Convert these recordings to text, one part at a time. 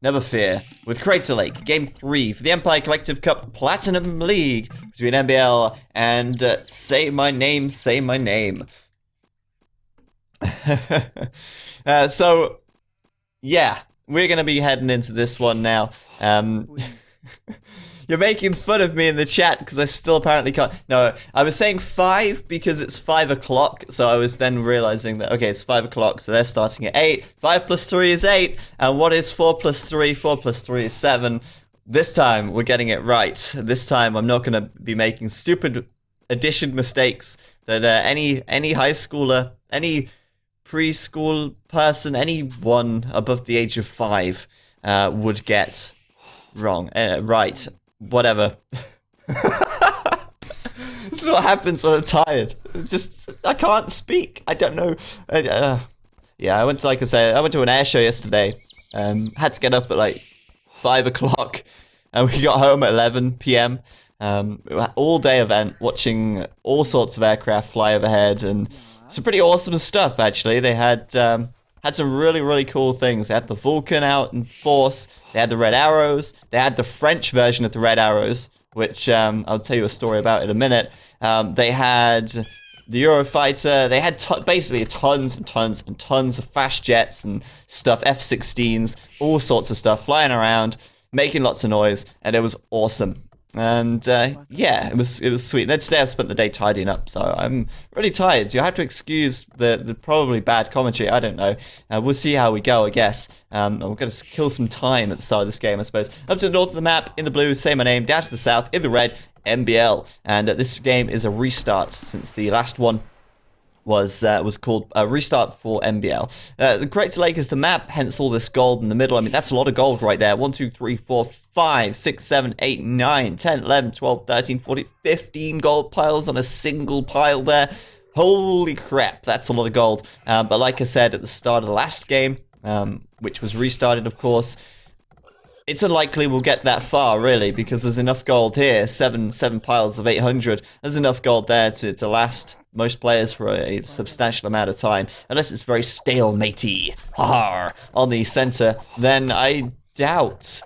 never fear. With Crater Lake, Game 3 for the Empire Collective Cup Platinum League between MbL and Say My Name, Say My Name. So, yeah, we're going to be heading into this one now. You're making fun of me in the chat because I still apparently can't. No, I was saying 5 because it's 5 o'clock. So I was then realizing that, okay, it's 5 o'clock. So they're starting at 8. 5 plus 3 is 8. And what is 4 plus 3? 4 plus 3 is 7. This time, we're getting it right. This time, I'm not going to be making stupid addition mistakes that any high schooler, any preschool person, anyone above the age of 5 would get wrong. Right. Whatever. This is what happens when I'm tired. It's just, I can't speak. I don't know. Yeah, I went to, like I said, I went to an air show yesterday. Had to get up at like 5 o'clock. And we got home at 11 p.m. All day event, watching all sorts of aircraft fly overhead, and some pretty awesome stuff, actually. They had some really, really cool things. They had the Vulcan out in force. They had the Red Arrows. They had the French version of the Red Arrows, which I'll tell you a story about in a minute. They had the Eurofighter. They had basically tons and tons and tons of fast jets and stuff, F-16s, all sorts of stuff flying around, making lots of noise, and it was awesome. And yeah, it was sweet. Then today I've spent the day tidying up, so I'm really tired. You'll have to excuse the probably bad commentary. I don't know. We'll see how we go, I guess. We're going to kill some time at the start of this game, I suppose. Up to the north of the map, in the blue, Say My Name. Down to the south, in the red, MbL. And this game is a restart since the last one was called a restart for MbL. The Crater Lake is the map, hence all this gold in the middle. I mean, that's a lot of gold right there. 1, 2, 3, 4, 5, 6, 7, 8, 9, 10, 11, 12, 13, 14, 15 gold piles on a single pile there. Holy crap, that's a lot of gold. But like I said at the start of the last game, which was restarted, of course, it's unlikely we'll get that far, really, because there's enough gold here. Seven piles of 800. There's enough gold there to last most players for a substantial amount of time, unless it's very stalematey, on the center. Then I doubt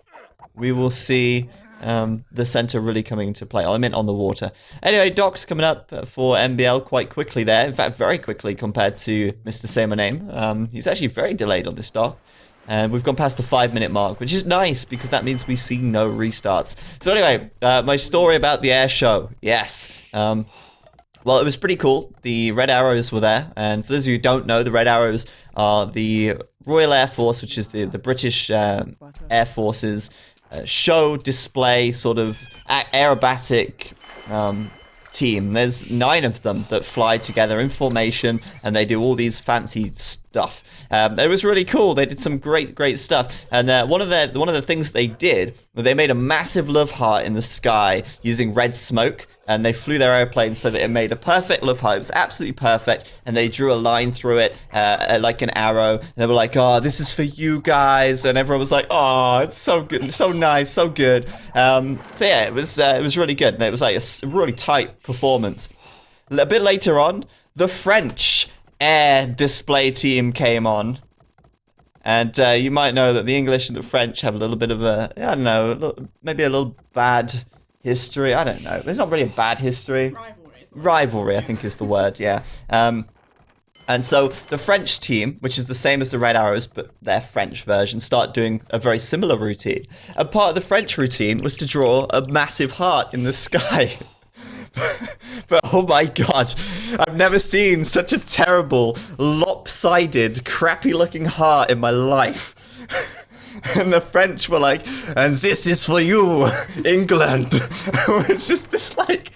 we will see the center really coming into play. I meant on the water. Anyway, docks coming up for MbL quite quickly there. In fact, very quickly compared to Mr. Say My Name. He's actually very delayed on this dock. And we've gone past the 5-minute mark, which is nice because that means we see no restarts. So anyway, my story about the air show. Yes. Well, it was pretty cool. The Red Arrows were there. And for those of you who don't know, the Red Arrows are the Royal Air Force, which is the British Air Force's show display sort of aerobatic team. There's 9 of them that fly together in formation, and they do all these fancy stuff. It was really cool. They did some great stuff. And one of the things they did, they made a massive love heart in the sky using red smoke. And they flew their airplane so that it made a perfect love heart. It was absolutely perfect. And they drew a line through it, like an arrow. And they were like, oh, this is for you guys. And everyone was like, oh, it's so good, so nice, so good. So yeah, it was really good. And it was like a really tight performance. A bit later on, the French air display team came on. And you might know that the English and the French have a little bit of a, I don't know, maybe a little bad history. I don't know. There's not really a bad history. Rivalry, I think is the word, yeah. And so the French team, which is the same as the Red Arrows, but their French version, start doing a very similar routine. And part of the French routine was to draw a massive heart in the sky. But oh my god, I've never seen such a terrible, lopsided, crappy looking heart in my life. And the French were like, and this is for you, England. It's just this, like,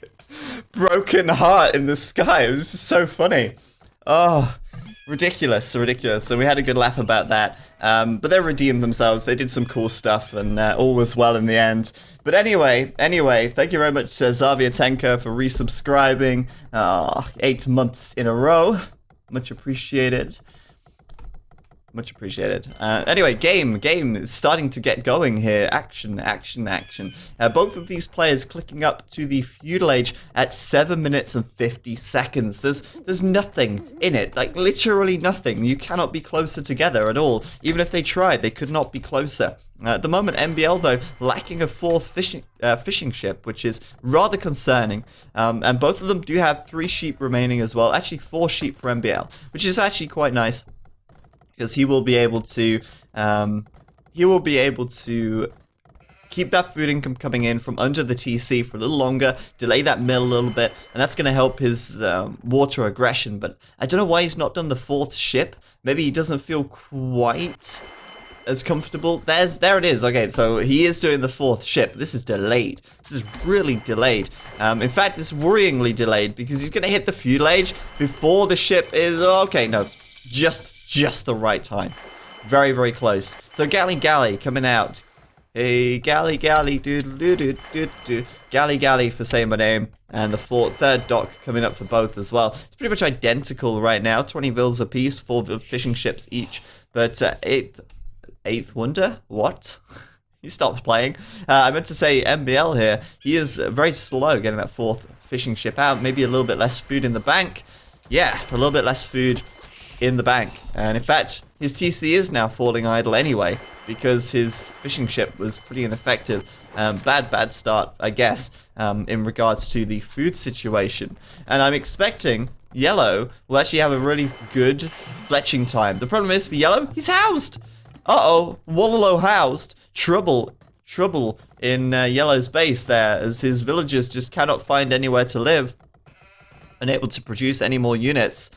broken heart in the sky. It was just so funny. Oh, ridiculous. So we had a good laugh about that. But they redeemed themselves. They did some cool stuff, and all was well in the end. But anyway, thank you very much, Zaviatenka, for resubscribing 8 months in a row. Much appreciated. Much appreciated. Anyway, game is starting to get going here. Action. Both of these players clicking up to the feudal age at 7 minutes and 50 seconds. There's nothing in it, like literally nothing. You cannot be closer together at all. Even if they tried, they could not be closer. At the moment, MbL, though, lacking a fourth fishing ship, which is rather concerning. And both of them do have 3 sheep remaining as well. Actually, 4 sheep for MbL, which is actually quite nice. Because he will be able to keep that food income coming in from under the TC for a little longer, delay that mill a little bit, and that's going to help his water aggression. But I don't know why he's not done the 4th ship. Maybe he doesn't feel quite as comfortable. There it is. Okay, so he is doing the 4th ship. This is delayed. This is really delayed. In fact, it's worryingly delayed because he's going to hit the feudal age before the ship is... Okay, no. Just the right time. Very, very close. So Galley coming out. Hey, Galley, do. Galley for saymyname. And the 3rd dock coming up for both as well. It's pretty much identical right now. 20 vills apiece, 4 fishing ships each. But 8th wonder? What? He stopped playing. I meant to say MbL here. He is very slow getting that 4th fishing ship out. Maybe a little bit less food in the bank. Yeah, a little bit less food in the bank. And in fact, his TC is now falling idle anyway because his fishing ship was pretty ineffective. Bad start, I guess, in regards to the food situation. And I'm expecting Yellow will actually have a really good fletching time. The problem is for Yellow, he's housed. Uh-oh, Wallalow housed. Trouble in Yellow's base there, as his villagers just cannot find anywhere to live, unable to produce any more units.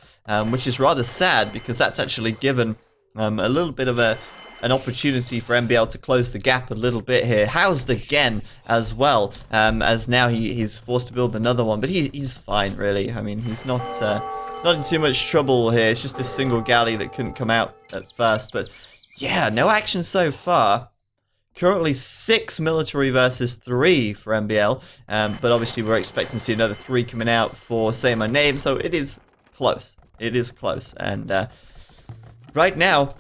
Which is rather sad because that's actually given a little bit of an opportunity for MbL to close the gap a little bit here. Housed again as well, as now he's forced to build another one, but he's fine really. I mean, he's not in too much trouble here. It's just this single galley that couldn't come out at first, but yeah, no action so far. Currently 6 military versus 3 for MbL, but obviously we're expecting to see another 3 coming out for saymyname, so it is close. It is close, and right now,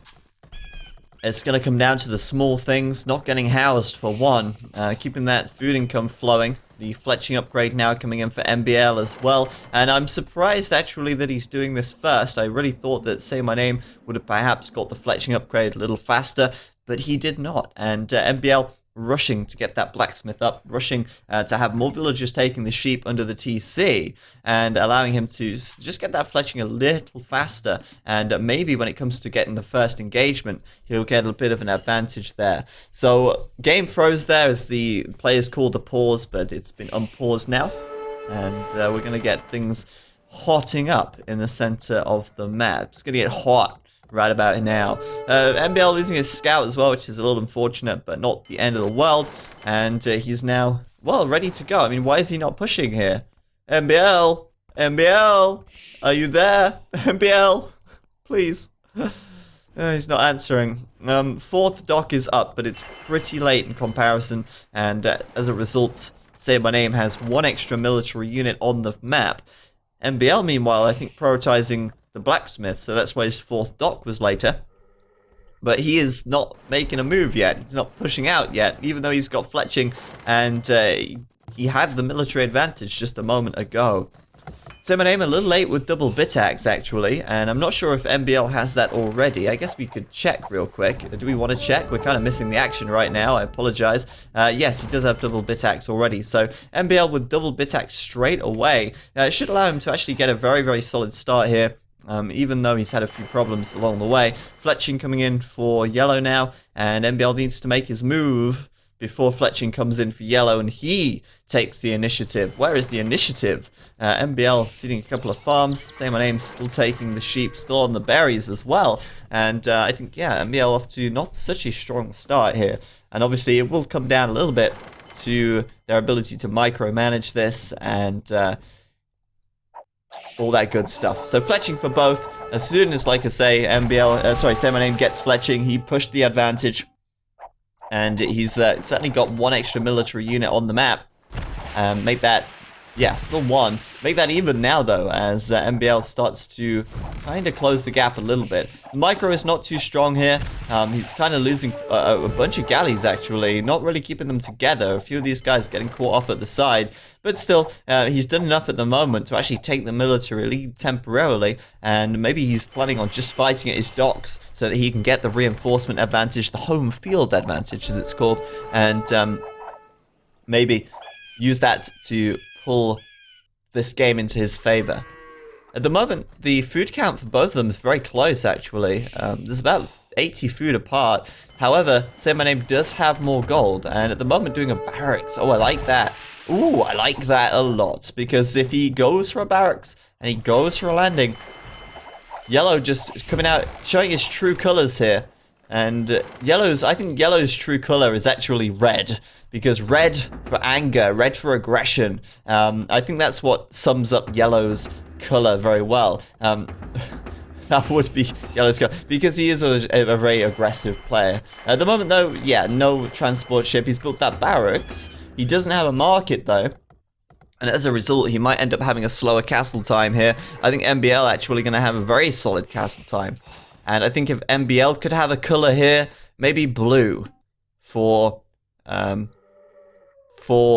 it's going to come down to the small things, not getting housed for one, keeping that food income flowing, the fletching upgrade now coming in for MbL as well, and I'm surprised actually that he's doing this first. I really thought that saymyname would have perhaps got the fletching upgrade a little faster, but he did not, and MbL rushing to get that blacksmith up, rushing to have more villagers taking the sheep under the TC, and allowing him to just get that fletching a little faster, and maybe when it comes to getting the first engagement, he'll get a bit of an advantage there. So, game froze there as the players called a pause, but it's been unpaused now, and we're going to get things hotting up in the center of the map. It's going to get hot right about now. MbL losing his scout as well, which is a little unfortunate, but not the end of the world. And he's now, well, ready to go. I mean, why is he not pushing here? MbL, are you there? MbL, please. He's not answering. 4th dock is up, but it's pretty late in comparison. And as a result, saymyname has 1 extra military unit on the map. MbL, meanwhile, I think prioritizing the blacksmith, so that's why his 4th dock was later. But he is not making a move yet. He's not pushing out yet, even though he's got fletching, and he had the military advantage just a moment ago. saymyname a little late with double bitaxe, actually, and I'm not sure if MbL has that already. I guess we could check real quick. Do we want to check? We're kind of missing the action right now. I apologize. Yes, he does have double bitaxe already, so MbL with double bitaxe straight away. It should allow him to actually get a very, very solid start here. Even though he's had a few problems along the way. Fletching coming in for Yellow now, and MbL needs to make his move before fletching comes in for Yellow, and he takes the initiative. Where is the initiative? MbL seeding a couple of farms, saymyname still taking the sheep, still on the berries as well, and I think, yeah, MbL off to not such a strong start here, and obviously it will come down a little bit to their ability to micromanage this, and all that good stuff. So fletching for both. As soon as, like I say, saymyname gets fletching, he pushed the advantage, and he's certainly got 1 extra military unit on the map. Make that Yeah, still 1. Make that even now, though, as MbL starts to kind of close the gap a little bit. Micro is not too strong here. He's kind of losing a bunch of galleys, actually. Not really keeping them together. A few of these guys getting caught off at the side. But still, he's done enough at the moment to actually take the military lead temporarily. And maybe he's planning on just fighting at his docks so that he can get the reinforcement advantage, the home field advantage, as it's called. And maybe use that to pull this game into his favor. At the moment, the food count for both of them is very close, actually. There's about 80 food apart. However, saymyname does have more gold, and at the moment doing a barracks. Oh, I like that. Ooh, I like that a lot, because if he goes for a barracks and he goes for a landing, Yellow just coming out, showing his true colors here. And I think Yellow's true color is actually red, because red for anger, red for aggression. I think that's what sums up Yellow's color very well. That would be Yellow's color, because he is a very aggressive player. At the moment, though, yeah, no transport ship. He's built that barracks. He doesn't have a market, though. And as a result, he might end up having a slower castle time here. I think MbL actually going to have a very solid castle time. And I think if MbL could have a color here, maybe blue for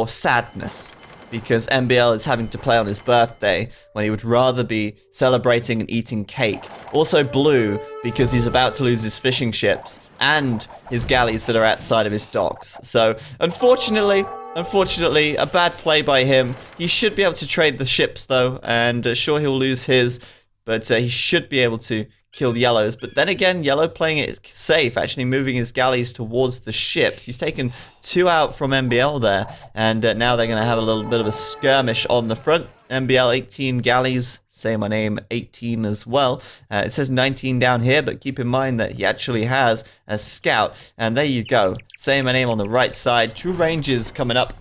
sadness, because MbL is having to play on his birthday when he would rather be celebrating and eating cake. Also blue because he's about to lose his fishing ships and his galleys that are outside of his docks. So unfortunately, a bad play by him. He should be able to trade the ships though, and sure, he'll lose his, but he should be able to kill Yellow's. But then again, Yellow playing it safe, actually moving his galleys towards the ships. He's taken 2 out from MbL there, and now they're going to have a little bit of a skirmish on the front. MbL 18 galleys, saymyname 18 as well. It says 19 down here, but keep in mind that he actually has a scout. And there you go, saymyname on the right side, 2 ranges coming up,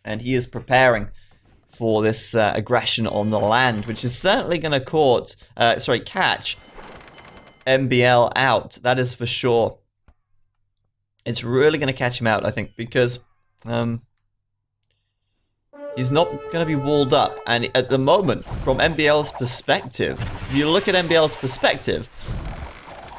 and he is preparing for this aggression on the land, which is certainly going to catch MbL out. That is for sure. It's really going to catch him out, I think, because he's not going to be walled up. And at the moment, from MbL's perspective, if you look at MbL's perspective,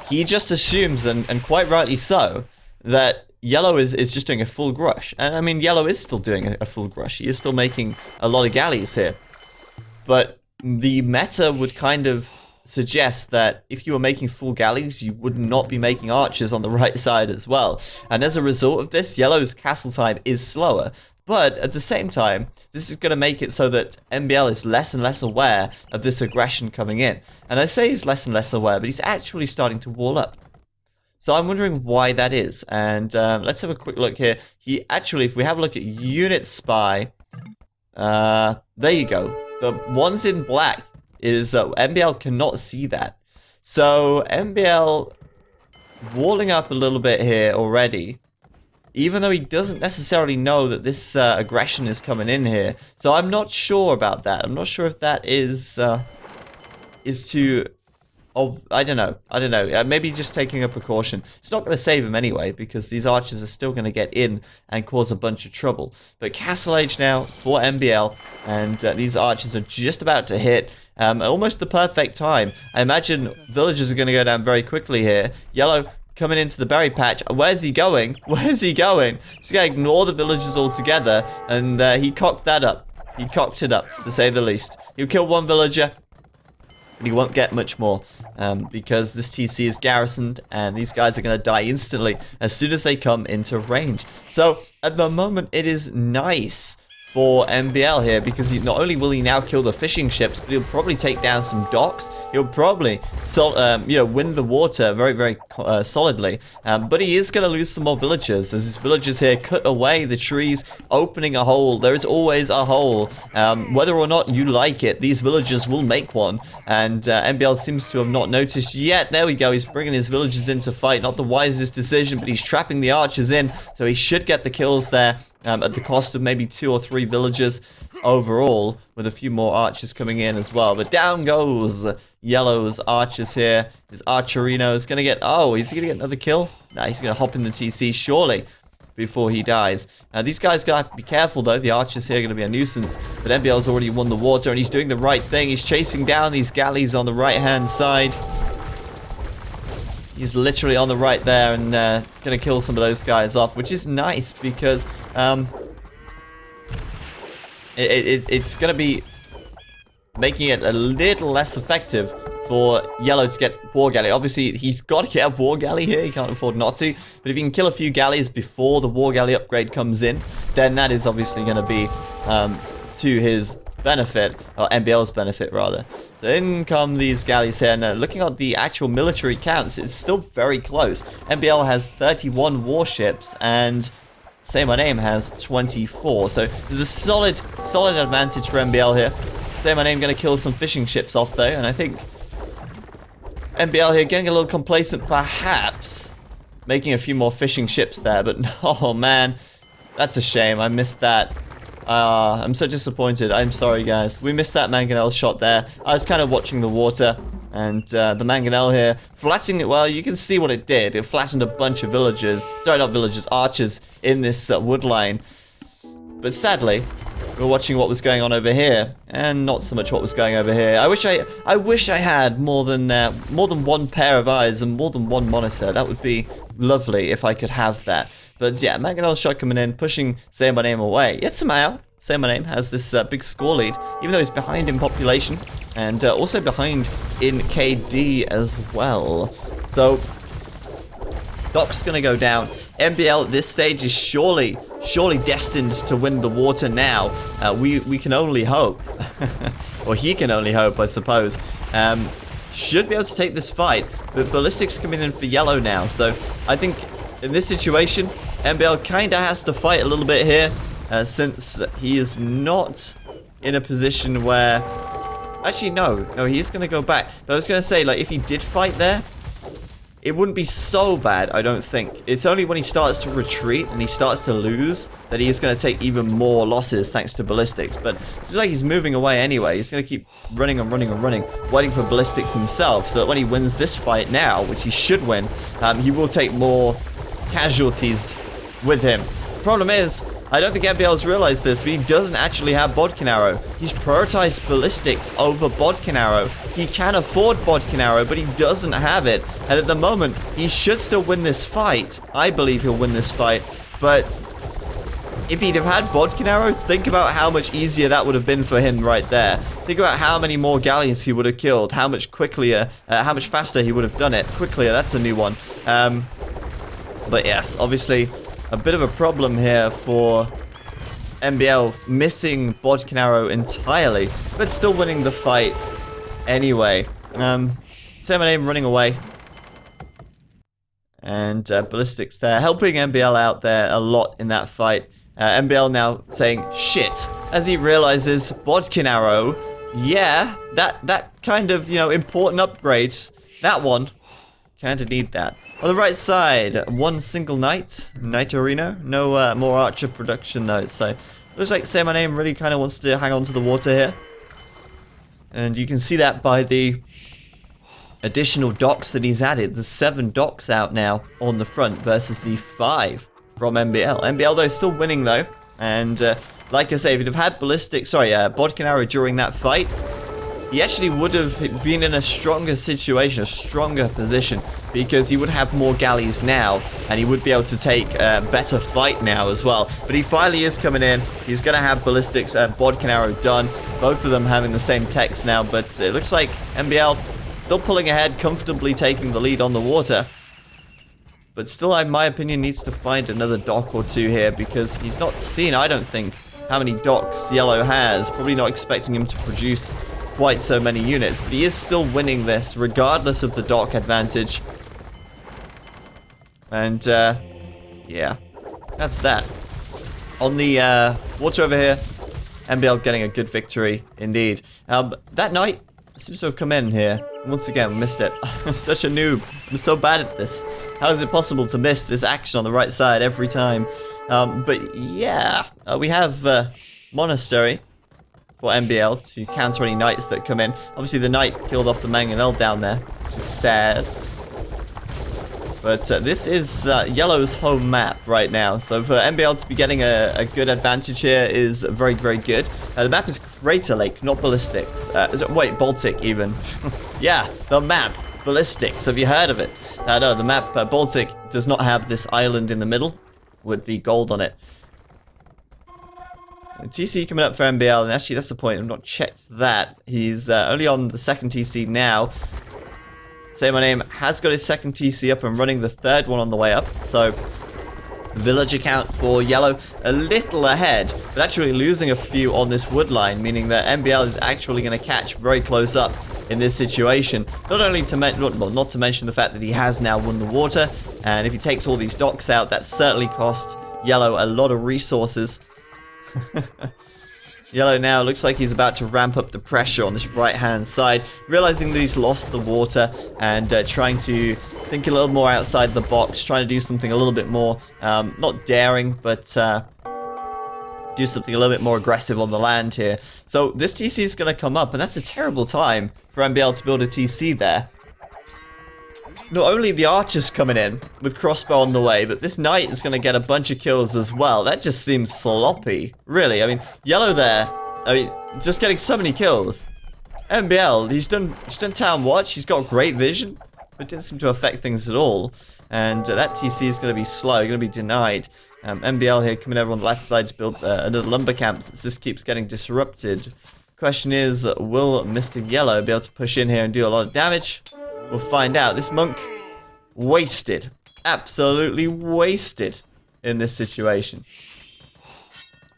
he just assumes, and quite rightly so, that Yellow is just doing a full grush. And I mean, Yellow is still doing a full grush. He is still making a lot of galleys here. But the meta would kind of suggest that if you were making full galleys, you would not be making archers on the right side as well. And as a result of this, Yellow's castle time is slower. But at the same time, this is going to make it so that MbL is less and less aware of this aggression coming in. And I say he's less and less aware, but he's actually starting to wall up. So I'm wondering why that is. And let's have a quick look here. He actually, if we have a look at unit spy, there you go. The ones in black is MbL cannot see that. So MbL walling up a little bit here already, even though he doesn't necessarily know that this aggression is coming in here. So I'm not sure about that. I'm not sure if that is to... Oh, I don't know. Maybe just taking a precaution. It's not going to save him anyway, because these archers are still going to get in and cause a bunch of trouble. But Castle Age now for MbL, and these archers are just about to hit. Almost the perfect time. I imagine villagers are going to go down very quickly here. Yellow coming into the berry patch. Where's he going? Where's he going? He's going to ignore the villagers altogether, and he cocked that up. He cocked it up, to say the least. He'll kill 1 villager, but he won't get much more, because this TC is garrisoned, and these guys are going to die instantly as soon as they come into range. So, at the moment, it is nice for MbL here, because not only will he now kill the fishing ships, but he'll probably take down some docks. He'll probably win the water very, very solidly. But he is going to lose some more villagers, as his villagers here cut away the trees, opening a hole. There is always a hole. Whether or not you like it, these villagers will make one. And MbL seems to have not noticed yet. There we go. He's bringing his villagers in to fight. Not the wisest decision, but he's trapping the archers in, so he should get the kills there. At the cost of maybe 2 or 3 villagers overall, with a few more archers coming in as well. But down goes Yellow's archers here. His Archerino is going to get... Oh, is he going to get another kill? Nah, he's going to hop in the TC, surely. before he dies. These guys gotta have to be careful though. The archers here are gonna be a nuisance. But MbL's already won the water and he's doing the right thing. He's chasing down these galleys on the right-hand side. He's literally on the right there and gonna kill some of those guys off, which is nice because it's gonna be making it a little less effective for yellow to get war galley. Obviously, he's got to get a war galley here. He can't afford not to. But if he can kill a few galleys before the war galley upgrade comes in, then that is obviously going to be to his benefit, or MbL's benefit rather. So in come these galleys here. Now, looking at the actual military counts, it's still very close. MbL has 31 warships and saymyname has 24. So there's a solid advantage for MbL here. saymyname going to kill some fishing ships off though, and I think MbL here getting a little complacent, perhaps making a few more fishing ships there, but oh man, that's a shame. I missed that. I'm so disappointed. I'm sorry guys. We missed that mangonel shot there. I was kind of watching the water, and the mangonel here flattening it. Well, you can see what it did. It flattened a bunch of villagers, sorry, not villagers, archers in this wood line. But sadly, we were watching what was going on over here, and not so much what was going over here. I wish I had more than one pair of eyes and more than one monitor. That would be lovely if I could have that. But yeah, mangonel shot coming in, pushing saymyname away. Yet somehow, saymyname has this big score lead, even though he's behind in population and also behind in KD as well. So Doc's gonna go down. MbL at this stage is surely destined to win the water now. We can only hope, or he can only hope, I suppose. Should be able to take this fight, but ballistics coming in for yellow now. So I think in this situation, MbL kinda has to fight a little bit here, since he is not in a position where. Actually, no, he's gonna go back. But I was gonna say, like, if he did fight there, it wouldn't be so bad, I don't think. It's only when he starts to retreat and he starts to lose that he is going to take even more losses thanks to ballistics. But it seems like he's moving away anyway. He's going to keep running and running and running, waiting for ballistics himself, so that when he wins this fight now, which he should win, he will take more casualties with him. Problem is, I don't think MbL's realized this, but he doesn't actually have Bodkin Arrow. He's prioritized ballistics over Bodkin Arrow. He can afford Bodkin Arrow, but he doesn't have it. And at the moment, he should still win this fight. I believe he'll win this fight. But if he'd have had Bodkin Arrow, think about how much easier that would have been for him right there. Think about how many more galleys he would have killed, how much quicker, how much faster he would have done it. Quicker, that's a new one. But yes, obviously a bit of a problem here for MbL, missing Bodkin Arrow entirely, but still winning the fight anyway. saymyname running away. And ballistics there, helping MbL out there a lot in that fight. MbL now saying shit as he realizes Bodkin Arrow, yeah, that kind of, you know, important upgrade, that one, kinda need that. On the right side, one single knight arena, no more archer production though, so looks like saymyname really kind of wants to hang on to the water here. And you can see that by the additional docks that he's added. There's 7 docks out now on the front versus the 5 from MbL. MbL though still winning though, and like I say, if he'd have had Bodkin Arrow during that fight, he actually would have been in a stronger situation, a stronger position, because he would have more galleys now, and he would be able to take a better fight now as well. But he finally is coming in. He's going to have ballistics and Bodkin Arrow done, both of them having the same techs now, but it looks like MbL still pulling ahead, comfortably taking the lead on the water. But still, in my opinion, needs to find another dock or two here, because he's not seen, I don't think, how many docks yellow has. Probably not expecting him to produce quite so many units, but he is still winning this regardless of the dock advantage. And yeah, that's that. On the water over here, MbL getting a good victory indeed. That knight seems to have come in here. Once again, missed it. I'm such a noob. I'm so bad at this. How is it possible to miss this action on the right side every time? But yeah, we have Monastery for MbL to counter any knights that come in. Obviously the knight killed off the mangonel down there, which is sad. But this is Yellow's home map right now. So for MbL to be getting a good advantage here is very, very good. The map is Crater Lake, not Ballistics. Wait, Baltic even. Yeah, the map, Ballistics. Have you heard of it? No, the map Baltic does not have this island in the middle with the gold on it. TC coming up for MbL, and actually that's the point. I've not checked that. He's only on the second TC now. saymyname has got his second TC up and running, the third one on the way up. So village account for Yellow a little ahead, but actually losing a few on this wood line, meaning that MbL is actually going to catch very close up in this situation. Not only to not to mention the fact that he has now won the water, and if he takes all these docks out, that certainly cost Yellow a lot of resources. Yellow now looks like he's about to ramp up the pressure on this right-hand side, realizing that he's lost the water and trying to think a little more outside the box, trying to do something a little bit more, not daring, but do something a little bit more aggressive on the land here. So this TC is going to come up, and that's a terrible time for MbL to build a TC there. Not only the archers coming in with crossbow on the way, but this knight is going to get a bunch of kills as well. That just seems sloppy, really. I mean, Yellow there, just getting so many kills. MbL, he's done town watch. He's got great vision, but it didn't seem to affect things at all. And that TC is going to be slow, going to be denied. MbL here coming over on the left side to build another lumber camp since this keeps getting disrupted. Question is, will Mr. Yellow be able to push in here and do a lot of damage? We'll find out. This monk, wasted. Absolutely wasted in this situation.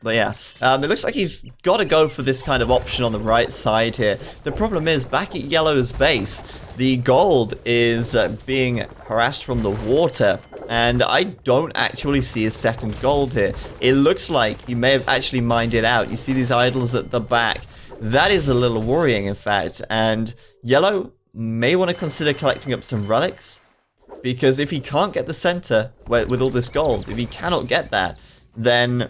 But yeah, it looks like he's got to go for this kind of option on the right side here. The problem is, back at Yellow's base, the gold is being harassed from the water. And I don't actually see a second gold here. It looks like he may have actually mined it out. You see these idols at the back. That is a little worrying, in fact. And Yellow may want to consider collecting up some relics, because if he can't get the center with all this gold, if he cannot get that, then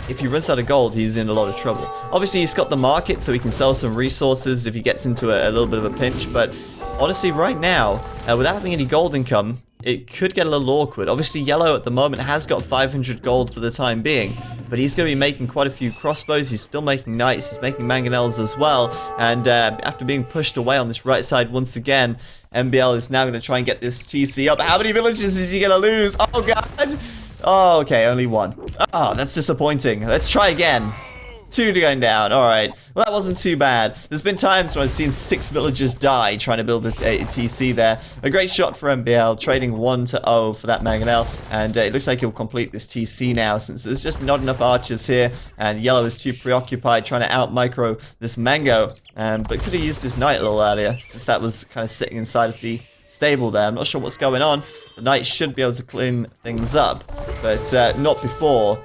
if he runs out of gold, he's in a lot of trouble. Obviously, he's got the market, so he can sell some resources if he gets into a little bit of a pinch, but honestly, right now, without having any gold income, it could get a little awkward. Obviously, Yellow at the moment has got 500 gold for the time being, but he's going to be making quite a few crossbows. He's still making knights. He's making mangonels as well. And after being pushed away on this right side once again, MbL is now going to try and get this TC up. How many villages is he going to lose? Oh, God. Oh, okay, only one. Oh, that's disappointing. Let's try again. 2 going down. Alright. Well, that wasn't too bad. There's been times when I've seen 6 villagers die trying to build a TC there. A great shot for MbL, trading 1-0 for that mangonel. And it looks like he'll complete this TC now, since there's just not enough archers here. And Yellow is too preoccupied trying to out-micro this mango. But could have used his knight a little earlier, since that was kind of sitting inside of the stable there. I'm not sure what's going on. The knight should be able to clean things up, but not before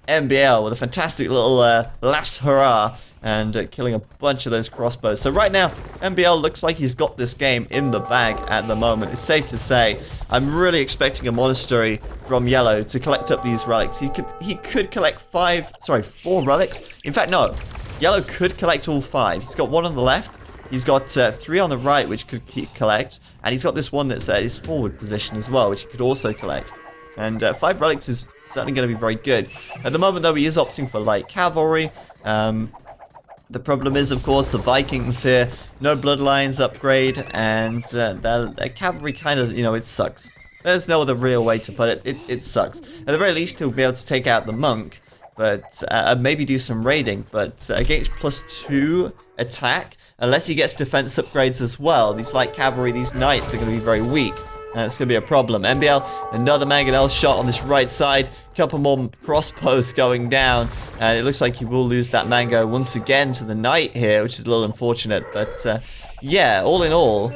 MbL with a fantastic little last hurrah and killing a bunch of those crossbows. So right now, MbL looks like he's got this game in the bag at the moment. It's safe to say. I'm really expecting a monastery from Yellow to collect up these relics. He could collect 4 relics. In fact, no. Yellow could collect all 5. He's got 1 on the left. He's got 3 on the right, which could collect. And he's got this one that's at his forward position as well, which he could also collect. And 5 relics is certainly going to be very good. At the moment, though, he is opting for light cavalry. The problem is, of course, the Vikings here. No bloodlines upgrade. And their cavalry kind of, it sucks. There's no other real way to put it. It sucks. At the very least, he'll be able to take out the monk. But maybe do some raiding. But against +2 attack, unless he gets defense upgrades as well, these light cavalry, these knights are going to be very weak. And it's going to be a problem. MbL, another mangonel shot on this right side. Couple more crossbows going down. And it looks like he will lose that mango once again to the knight here, which is a little unfortunate. But yeah, all in all,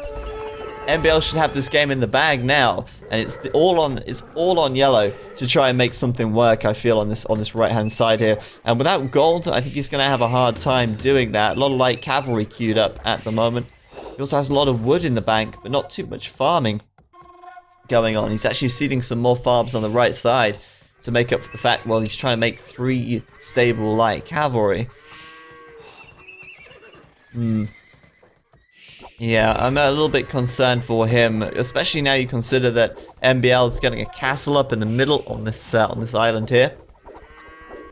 MbL should have this game in the bag now. And it's all on Yellow to try and make something work, I feel, on this right-hand side here. And without gold, I think he's going to have a hard time doing that. A lot of light cavalry queued up at the moment. He also has a lot of wood in the bank, but not too much farming going on. He's actually seeding some more farms on the right side to make up for the fact, well, he's trying to make 3 stable light cavalry. Yeah, I'm a little bit concerned for him, especially now you consider that MbL is getting a castle up in the middle on this island here.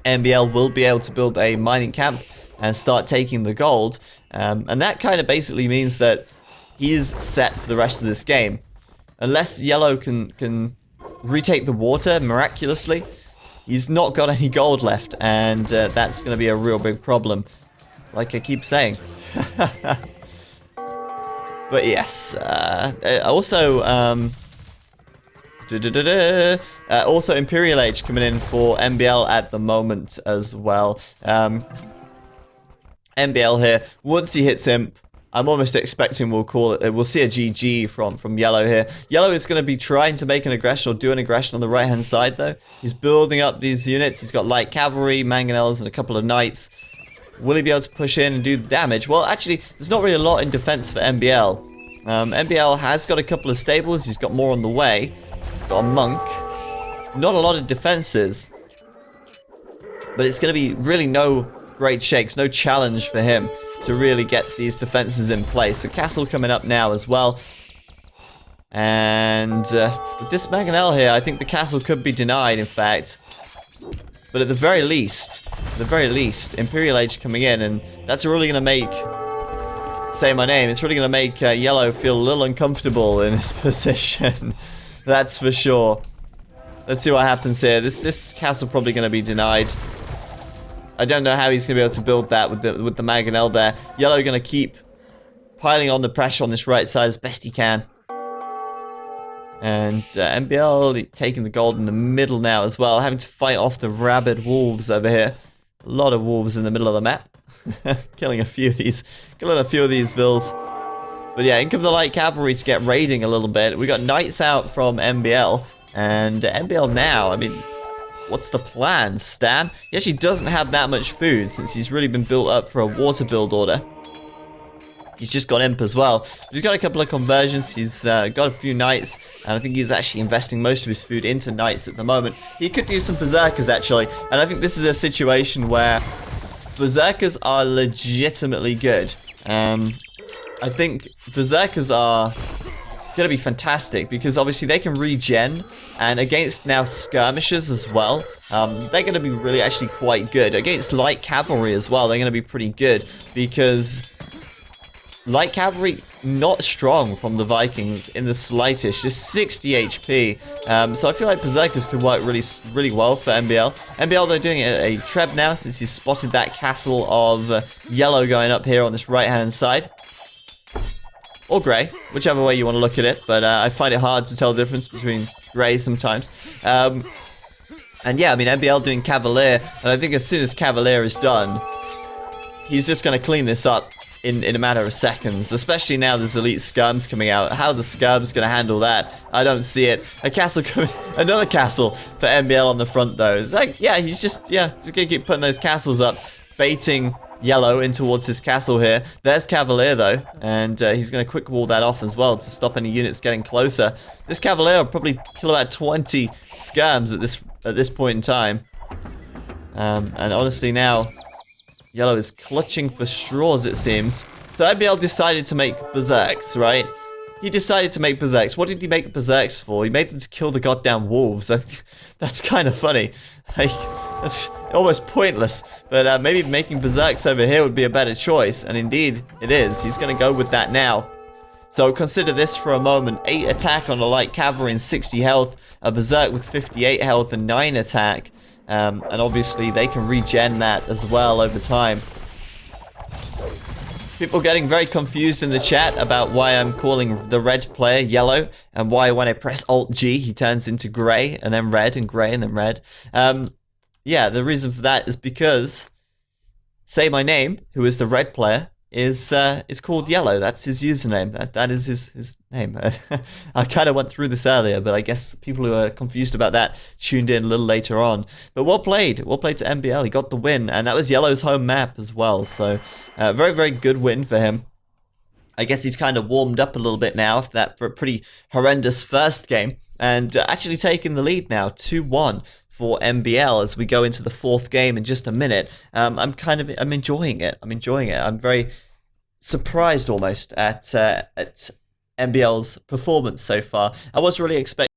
MbL will be able to build a mining camp and start taking the gold, and that kind of basically means that he's set for the rest of this game. Unless Yellow can retake the water miraculously, he's not got any gold left, and that's going to be a real big problem, like I keep saying. But yes, also Imperial Age coming in for MbL at the moment as well. MbL here, once he hits Imp, I'm almost expecting we'll see a GG from Yellow here. Yellow is going to be trying to make an aggression or do an aggression on the right hand side though. He's building up these units. He's got light cavalry, mangonels, and a couple of knights. Will he be able to push in and do the damage? Well, actually, there's not really a lot in defense for MbL. MbL has got a couple of stables. He's got more on the way. Got a monk. Not a lot of defenses. But it's going to be really no great shakes, no challenge for him to really get these defenses in place. The castle coming up now as well. And with this mangonel here, I think the castle could be denied, in fact. But at the very least, Imperial Age coming in, and that's really going to make, say my name, it's really going to make Yellow feel a little uncomfortable in his position. That's for sure. Let's see what happens here. This castle probably going to be denied. I don't know how he's going to be able to build that with the mangonel there. Yellow going to keep piling on the pressure on this right side as best he can. And MbL taking the gold in the middle now as well, having to fight off the rabid wolves over here. A lot of wolves in the middle of the map. Killing a few of these vills. But yeah, in come the light cavalry to get raiding a little bit. We got knights out from MbL. And MbL now, I mean, what's the plan, Stan? He actually doesn't have that much food since he's really been built up for a water build order. He's just got Imp as well. He's got a couple of conversions. He's got a few knights, and I think he's actually investing most of his food into knights at the moment. He could do some berserkers actually, and I think this is a situation where berserkers are legitimately good. I think berserkers are going to be fantastic because obviously they can regen, and against now skirmishers as well, they're going to be really actually quite good. Against light cavalry as well, they're going to be pretty good because light cavalry, not strong from the Vikings in the slightest, just 60 HP. So I feel like berserkers could work really well for MbL. MbL, they're doing a treb now since he's spotted that castle of Yellow going up here on this right-hand side. Or grey, whichever way you want to look at it, but I find it hard to tell the difference between grey sometimes. And yeah, I mean, MbL doing Cavalier, and I think as soon as Cavalier is done, he's just going to clean this up in a matter of seconds, especially now there's elite skirms coming out. How the skirms gonna handle that? I don't see it. A castle coming, another castle for MbL on the front though. It's like, yeah, he's just gonna keep putting those castles up, baiting Yellow in towards his castle here. There's Cavalier though, and he's gonna quick wall that off as well to stop any units getting closer. This Cavalier will probably kill about 20 skirms at this point in time. And honestly now, Yellow is clutching for straws, it seems. So MbL decided to make berserks, right? He decided to make berserks. What did he make the berserks for? He made them to kill the goddamn wolves. That's kind of funny. Like, that's almost pointless. But maybe making berserks over here would be a better choice. And indeed, it is. He's going to go with that now. So consider this for a moment. 8 attack on a light cavalry and 60 health. A berserk with 58 health and 9 attack. And obviously they can regen that as well over time. People getting very confused in the chat about why I'm calling the red player Yellow, and why when I press Alt-G he turns into grey and then red and grey and then red. Yeah, the reason for that is because Say My Name, who is the red player, is called Yellow. That's his username. That is his name. I kind of went through this earlier, but I guess people who are confused about that tuned in a little later on. But well played to MbL. He got the win, and that was Yellow's home map as well. So very, very good win for him. I guess he's kind of warmed up a little bit now after that pretty horrendous first game, and actually taking the lead now, 2-1 for MbL as we go into the fourth game in just a minute. I'm enjoying it. I'm very surprised almost at MbL's performance so far. I was really expecting